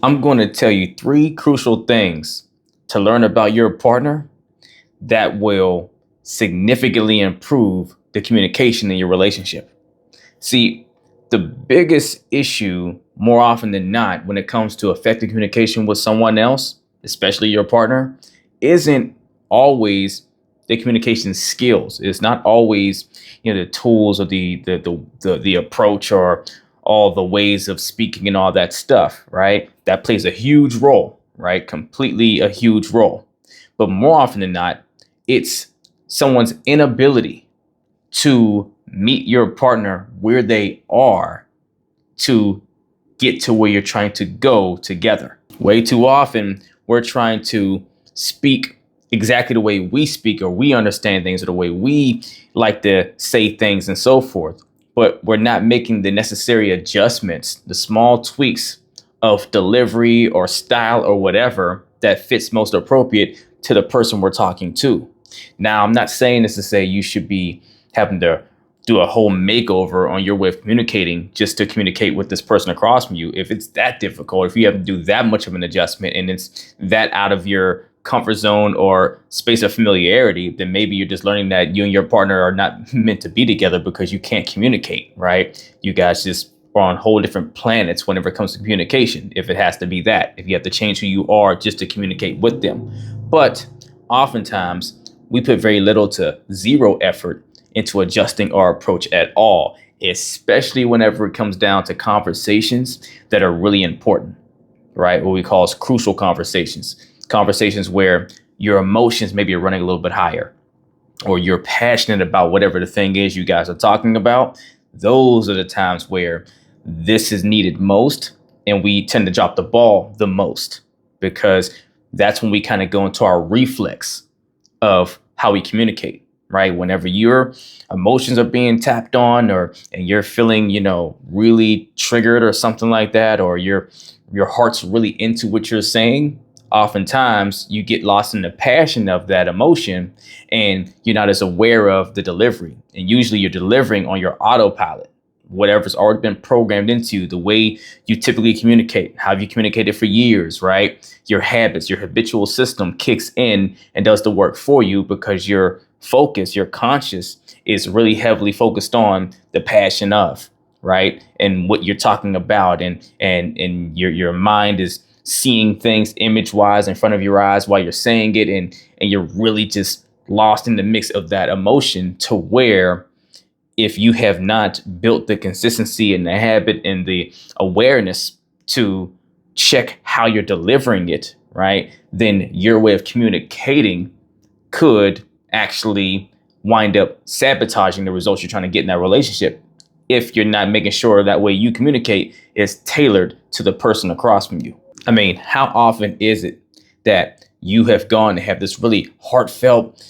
I'm going to tell you three crucial things to learn about your partner that will significantly improve the communication in your relationship. See, the biggest issue, more often than not, when it comes to effective communication with someone else, especially your partner, isn't always the communication skills. It's not always, the tools or the approach or all the ways of speaking and all that stuff, right? That plays a huge role, right? Completely a huge role. But more often than not, it's someone's inability to meet your partner where they are to get to where you're trying to go together. Way too often, we're trying to speak exactly the way we speak or we understand things or the way we like to say things and so forth. But we're not making the necessary adjustments, the small tweaks of delivery or style or whatever that fits most appropriate to the person we're talking to. Now, I'm not saying this to say you should be having to do a whole makeover on your way of communicating just to communicate with this person across from you. If it's that difficult, if you have to do that much of an adjustment and it's that out of your comfort zone or space of familiarity, then maybe you're just learning that you and your partner are not meant to be together because you can't communicate, right? You guys just are on whole different planets whenever it comes to communication, if it has to be that, if you have to change who you are just to communicate with them. But oftentimes, we put very little to zero effort into adjusting our approach at all, especially whenever it comes down to conversations that are really important, right? What we call is crucial conversations, conversations where your emotions maybe are running a little bit higher or you're passionate about whatever the thing is you guys are talking about. Those are the times where this is needed most. And we tend to drop the ball the most because that's when we kind of go into our reflex of how we communicate, right? Whenever your emotions are being tapped on and you're feeling, really triggered or something like that, or your heart's really into what you're saying, oftentimes you get lost in the passion of that emotion and you're not as aware of the delivery. And usually you're delivering on your autopilot, whatever's already been programmed into you, the way you typically communicate, how you communicated for years, right? Your habits, your habitual system kicks in and does the work for you because your focus, your conscious is really heavily focused on the passion of, right? And what you're talking about and your mind is seeing things image wise in front of your eyes while you're saying it and you're really just lost in the mix of that emotion to where if you have not built the consistency and the habit and the awareness to check how you're delivering it, right, then your way of communicating could actually wind up sabotaging the results you're trying to get in that relationship if you're not making sure that way you communicate is tailored to the person across from you. I mean, how often is it that you have gone to have this really heartfelt,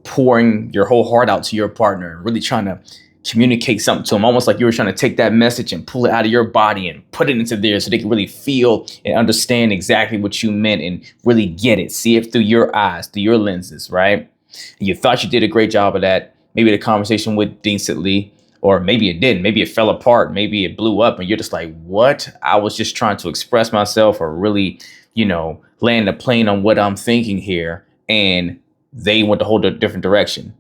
pouring your whole heart out to your partner and really trying to communicate something to them, almost like you were trying to take that message and pull it out of your body and put it into theirs so they can really feel and understand exactly what you meant and really get it, see it through your eyes, through your lenses, right? And you thought you did a great job of that. Maybe the conversation went decently, or maybe it didn't. Maybe it fell apart. Maybe it blew up and you're just like, what? I was just trying to express myself or really, land the plane on what I'm thinking here. And they went a whole different direction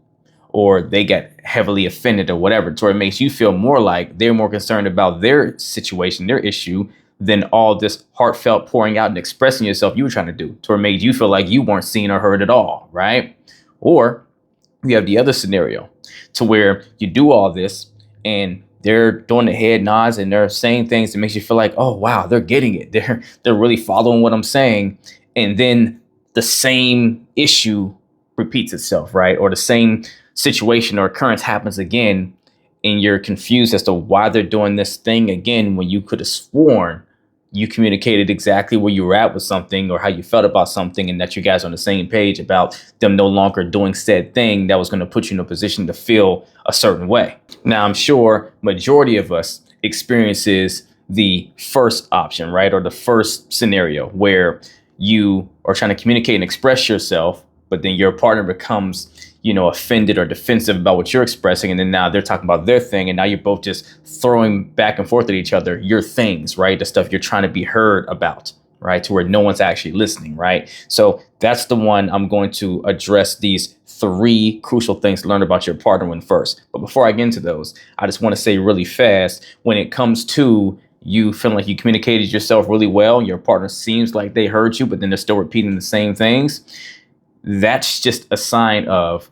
or they got heavily offended or whatever. So it makes you feel more like they're more concerned about their situation, their issue, than all this heartfelt pouring out and expressing yourself you were trying to do. So it made you feel like you weren't seen or heard at all, right? Or you have the other scenario to where you do all this and they're doing the head nods and they're saying things that makes you feel like, oh wow, they're getting it. They're really following what I'm saying. And then the same issue repeats itself, right? Or the same situation or occurrence happens again, and you're confused as to why they're doing this thing again when you could have sworn you communicated exactly where you were at with something or how you felt about something and that you guys are on the same page about them no longer doing said thing that was going to put you in a position to feel a certain way. Now, I'm sure majority of us experiences the first option, right? Or the first scenario where you are trying to communicate and express yourself, but then your partner becomes, offended or defensive about what you're expressing. And then now they're talking about their thing. And now you're both just throwing back and forth at each other your things, right? The stuff you're trying to be heard about, right? To where no one's actually listening, right? So that's the one I'm going to address these 3 crucial things to learn about your partner when first. But before I get into those, I just want to say really fast, when it comes to you feeling like you communicated yourself really well, your partner seems like they heard you, but then they're still repeating the same things, that's just a sign of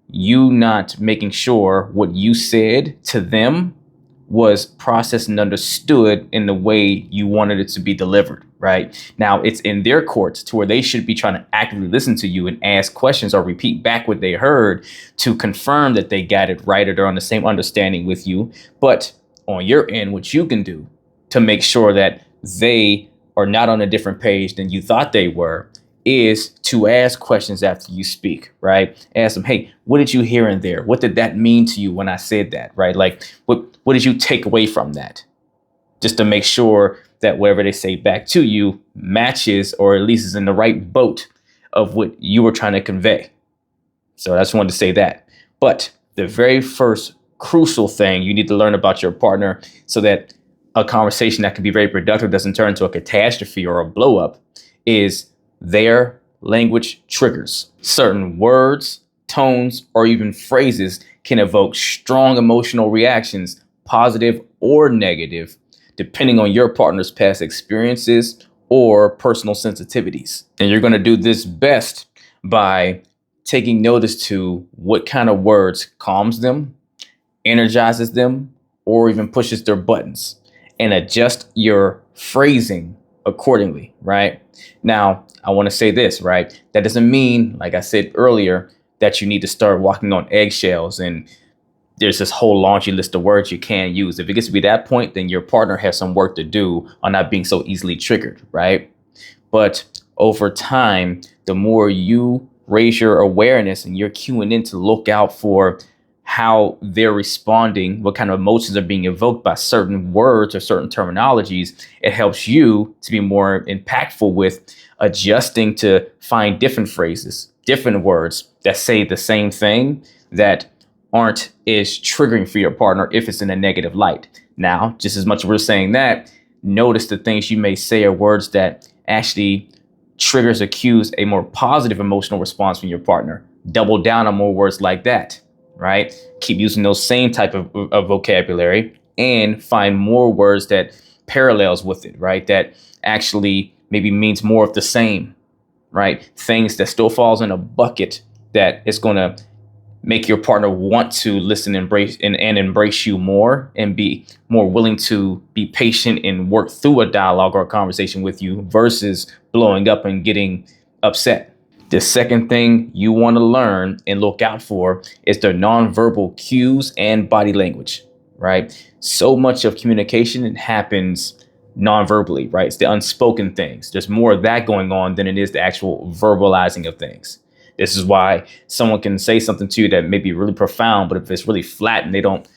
you not making sure what you said to them was processed and understood in the way you wanted it to be delivered, right? Now, it's in their courts to where they should be trying to actively listen to you and ask questions or repeat back what they heard to confirm that they got it right or they're on the same understanding with you. But on your end, what you can do to make sure that they are not on a different page than you thought they were is to ask questions after you speak, right? Ask them, hey, what did you hear in there? What did that mean to you when I said that, right? Like, what did you take away from that? Just to make sure that whatever they say back to you matches or at least is in the right boat of what you were trying to convey. So I just wanted to say that. But the very first crucial thing you need to learn about your partner so that a conversation that can be very productive doesn't turn into a catastrophe or a blow up is their language triggers. Certain words, tones, or even phrases can evoke strong emotional reactions, positive or negative, depending on your partner's past experiences or personal sensitivities. And you're going to do this best by taking notice to what kind of words calms them, energizes them, or even pushes their buttons, and adjust your phrasing accordingly, right? Now, I want to say this, right? That doesn't mean, like I said earlier, that you need to start walking on eggshells and there's this whole laundry list of words you can use. If it gets to be that point, then your partner has some work to do on not being so easily triggered, right? But over time, the more you raise your awareness and you're cueing in to look out for how they're responding, what kind of emotions are being evoked by certain words or certain terminologies, it helps you to be more impactful with adjusting to find different phrases, different words that say the same thing that aren't as triggering for your partner if it's in a negative light. Now, just as much as we're saying that, notice the things you may say are words that actually triggers or cues a more positive emotional response from your partner. Double down on more words like that, right? Keep using those same type of vocabulary and find more words that parallels with it, right? That actually maybe means more of the same, right? Things that still falls in a bucket that is going to make your partner want to listen, embrace and embrace you more and be more willing to be patient and work through a dialogue or a conversation with you versus blowing up and getting upset. The second thing you want to learn and look out for is the nonverbal cues and body language, right? So much of communication happens non-verbally, right? It's the unspoken things. There's more of that going on than it is the actual verbalizing of things. This is why someone can say something to you that may be really profound, but if it's really flat and they don't,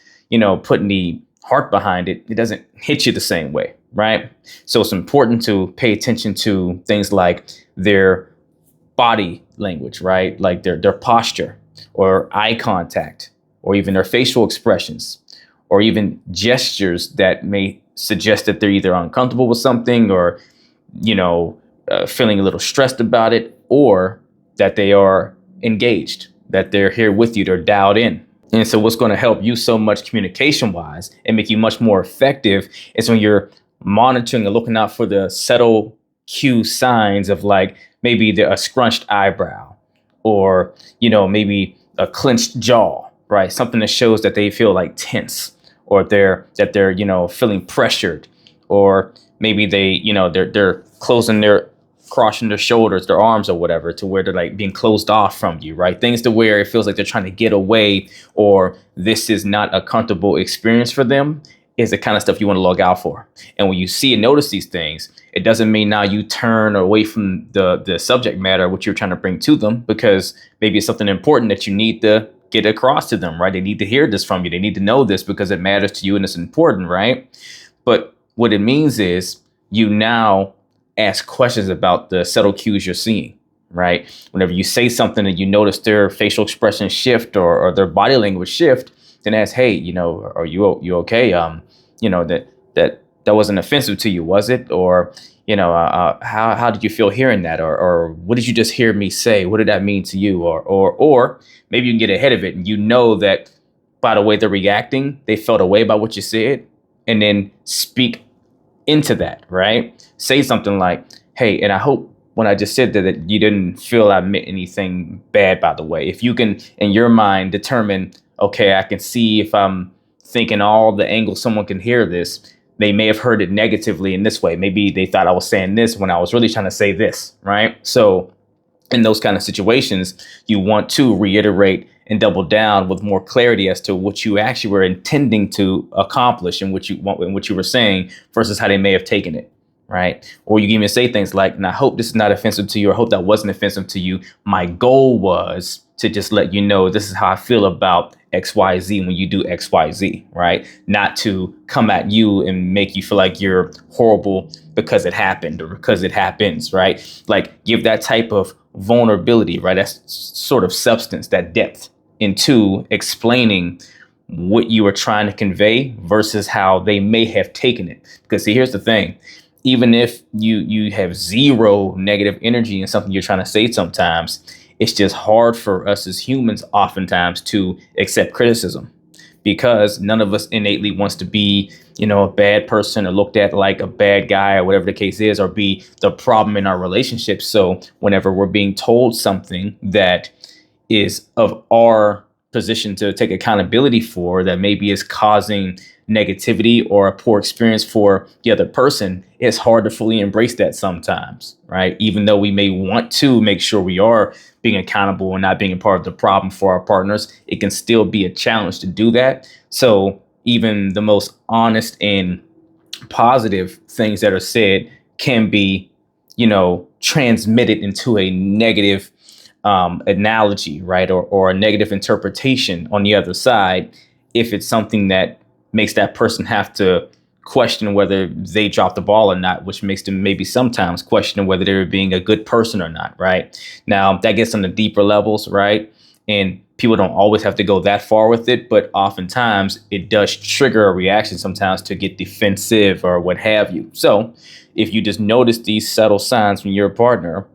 put any heart behind it, it doesn't hit you the same way, right? So it's important to pay attention to things like their body language, right? Like their posture or eye contact, or even their facial expressions, or even gestures that may suggest that they're either uncomfortable with something or, feeling a little stressed about it, or that they are engaged, that they're here with you, they're dialed in. And so what's going to help you so much communication wise and make you much more effective is when you're monitoring and looking out for the subtle cue signs of like maybe a scrunched eyebrow or, maybe a clenched jaw, right? Something that shows that they feel like tense or they're feeling pressured, or maybe they're crossing their shoulders, their arms or whatever, to where they're like being closed off from you, right? Things to where it feels like they're trying to get away or this is not a comfortable experience for them is the kind of stuff you want to look out for. And when you see and notice these things, it doesn't mean now you turn away from the subject matter, what you're trying to bring to them, because maybe it's something important that you need to get across to them, right? They need to hear this from you. They need to know this because it matters to you and it's important, right? But what it means is you now ask questions about the subtle cues you're seeing, right? Whenever you say something and you notice their facial expression shift or their body language shift, then ask, hey, are you okay? That wasn't offensive to you, was it? Or how did you feel hearing that? Or what did you just hear me say? What did that mean to you? Or maybe you can get ahead of it and you know that by the way they're reacting, they felt a way about what you said, and then speak into that, right? Say something like, hey, and I hope when I just said that you didn't feel I meant anything bad, by the way. If you can, in your mind, determine, okay, I can see if I'm thinking all the angles someone can hear this, they may have heard it negatively in this way. Maybe they thought I was saying this when I was really trying to say this, right? So in those kind of situations, you want to reiterate and double down with more clarity as to what you actually were intending to accomplish and what you were saying versus how they may have taken it, right? Or you can even say things like, and I hope this is not offensive to you, or I hope that wasn't offensive to you. My goal was to just let you know this is how I feel about XYZ when you do XYZ, right? Not to come at you and make you feel like you're horrible because it happened or because it happens, right? Like give that type of vulnerability, right? That's sort of substance, that depth into explaining what you are trying to convey versus how they may have taken it. Because see, here's the thing. Even if you have zero negative energy in something you're trying to say, sometimes it's just hard for us as humans oftentimes to accept criticism because none of us innately wants to be, a bad person or looked at like a bad guy or whatever the case is, or be the problem in our relationship. So whenever we're being told something that is of our position to take accountability for that maybe is causing negativity or a poor experience for the other person, it's hard to fully embrace that sometimes, right? Even though we may want to make sure we are being accountable and not being a part of the problem for our partners, it can still be a challenge to do that. So even the most honest and positive things that are said can be, transmitted into a negative analogy, right? Or a negative interpretation on the other side, if it's something that makes that person have to question whether they dropped the ball or not, which makes them maybe sometimes question whether they're being a good person or not, right? Now, that gets on the deeper levels, right? And people don't always have to go that far with it, but oftentimes it does trigger a reaction sometimes to get defensive or what have you. So if you just notice these subtle signs from your partner,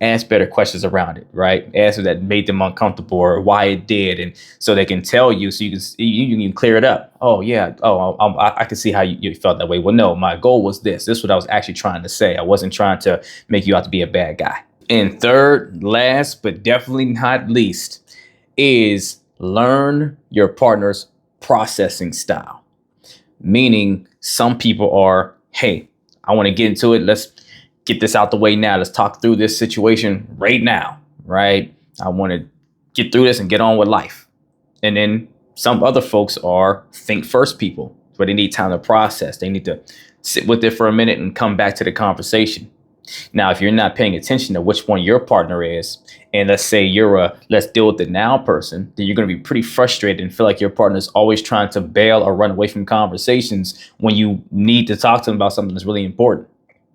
ask better questions around it, right? Ask that made them uncomfortable or why it did. And so they can tell you, so you can clear it up. Oh yeah. Oh, I can see how you felt that way. Well, no, my goal was this. This is what I was actually trying to say. I wasn't trying to make you out to be a bad guy. And third, last, but definitely not least, is learn your partner's processing style. Meaning some people are, hey, I want to get into it. Let's get this out the way now. Let's talk through this situation right now, right? I want to get through this and get on with life. And then some other folks are think first people, where they need time to process. They need to sit with it for a minute and come back to the conversation. Now, if you're not paying attention to which one your partner is, and let's say you're a let's deal with it now person, then you're going to be pretty frustrated and feel like your partner is always trying to bail or run away from conversations when you need to talk to them about something that's really important.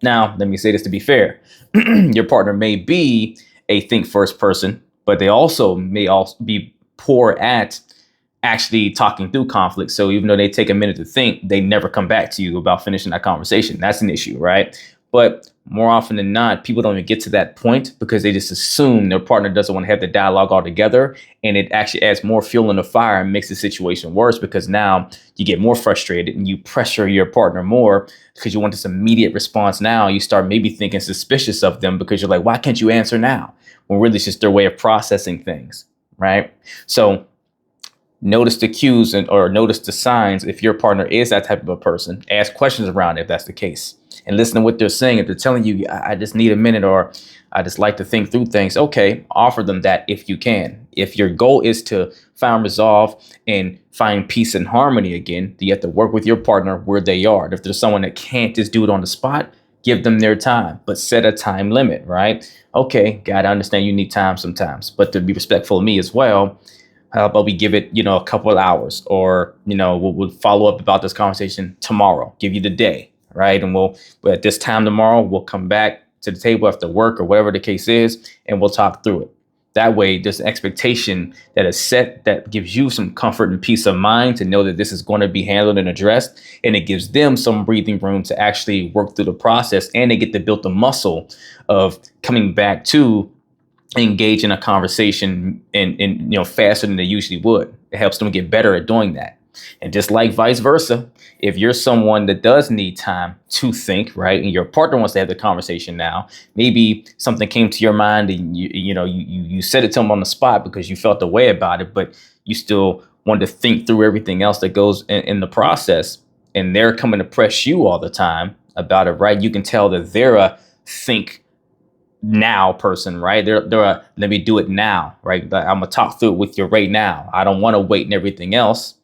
Now, let me say this to be fair. Your partner may be a think first person, but they also may also be poor at actually talking through conflict. So even though they take a minute to think, they never come back to you about finishing that conversation. That's an issue, right? But more often than not, people don't even get to that point because they just assume their partner doesn't want to have the dialogue altogether. And it actually adds more fuel in the fire and makes the situation worse because now you get more frustrated and you pressure your partner more because you want this immediate response now. You start maybe thinking suspicious of them because you're like, why can't you answer now? Well, really, it's just their way of processing things, right? So notice the cues or notice the signs. If your partner is that type of a person, ask questions around it if that's the case. And listen to what they're saying. If they're telling you, I just need a minute or I just like to think through things, okay, offer them that if you can. If your goal is to find resolve and find peace and harmony again, you have to work with your partner where they are. If there's someone that can't just do it on the spot, give them their time, but set a time limit, right? Okay, God, I understand you need time sometimes, but to be respectful of me as well, how about we give it, a couple of hours or, we'll follow up about this conversation tomorrow, give you the day. Right. And at this time tomorrow, we'll come back to the table after work or whatever the case is, and we'll talk through it. That way, there's an expectation that is set that gives you some comfort and peace of mind to know that this is going to be handled and addressed. And it gives them some breathing room to actually work through the process, and they get to build the muscle of coming back to engage in a conversation and faster than they usually would. It helps them get better at doing that. And just like vice versa, if you're someone that does need time to think, right, and your partner wants to have the conversation now, maybe something came to your mind and you said it to them on the spot because you felt the way about it, but you still wanted to think through everything else that goes in the process, and they're coming to press you all the time about it, right? You can tell that they're a think now person, right? They're a let me do it now, right? I'm gonna talk through it with you right now. I don't want to wait and everything else.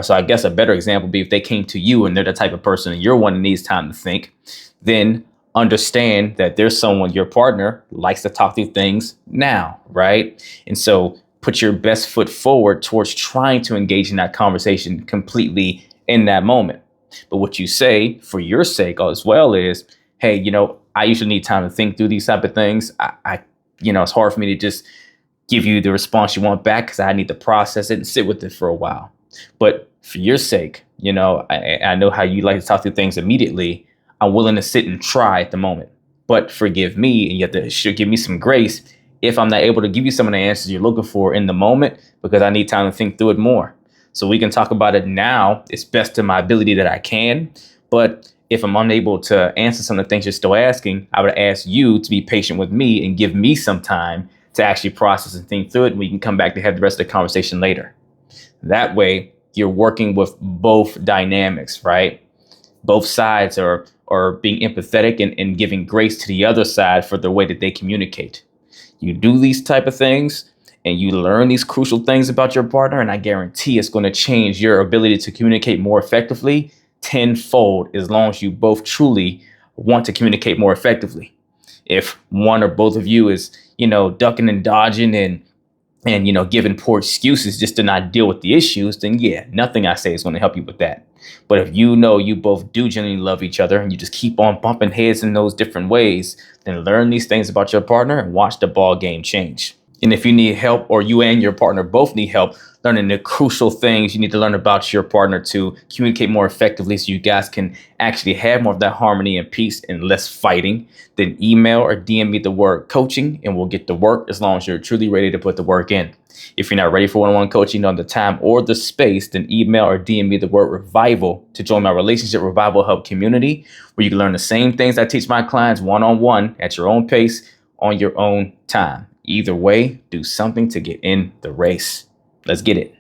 So I guess a better example would be if they came to you and they're the type of person and you're one that needs time to think, then understand that there's someone, your partner, likes to talk through things now, right? And so put your best foot forward towards trying to engage in that conversation completely in that moment. But what you say for your sake as well is, hey, I usually need time to think through these type of things. It's hard for me to just give you the response you want back because I need to process it and sit with it for a while. But for your sake, I know how you like to talk through things immediately. I'm willing to sit and try at the moment. But forgive me, and you have to give me some grace if I'm not able to give you some of the answers you're looking for in the moment because I need time to think through it more. So we can talk about it now. It's best to my ability that I can. But if I'm unable to answer some of the things you're still asking, I would ask you to be patient with me and give me some time to actually process and think through it. And we can come back to have the rest of the conversation later. That way, you're working with both dynamics, right? Both sides are being empathetic and giving grace to the other side for the way that they communicate. You do these type of things and you learn these crucial things about your partner, and I guarantee it's going to change your ability to communicate more effectively tenfold as long as you both truly want to communicate more effectively. If one or both of you is, ducking and dodging and giving poor excuses just to not deal with the issues, then yeah, nothing I say is going to help you with that. But if you both do genuinely love each other and you just keep on bumping heads in those different ways, then learn these things about your partner and watch the ball game change. And if you need help, or you and your partner both need help learning the crucial things you need to learn about your partner to communicate more effectively so you guys can actually have more of that harmony and peace and less fighting, then email or DM me the word coaching and we'll get to work as long as you're truly ready to put the work in. If you're not ready for one-on-one coaching on the time or the space, then email or DM me the word revival to join my Relationship Revival Hub community, where you can learn the same things I teach my clients one-on-one at your own pace on your own time. Either way, do something to get in the race. Let's get it.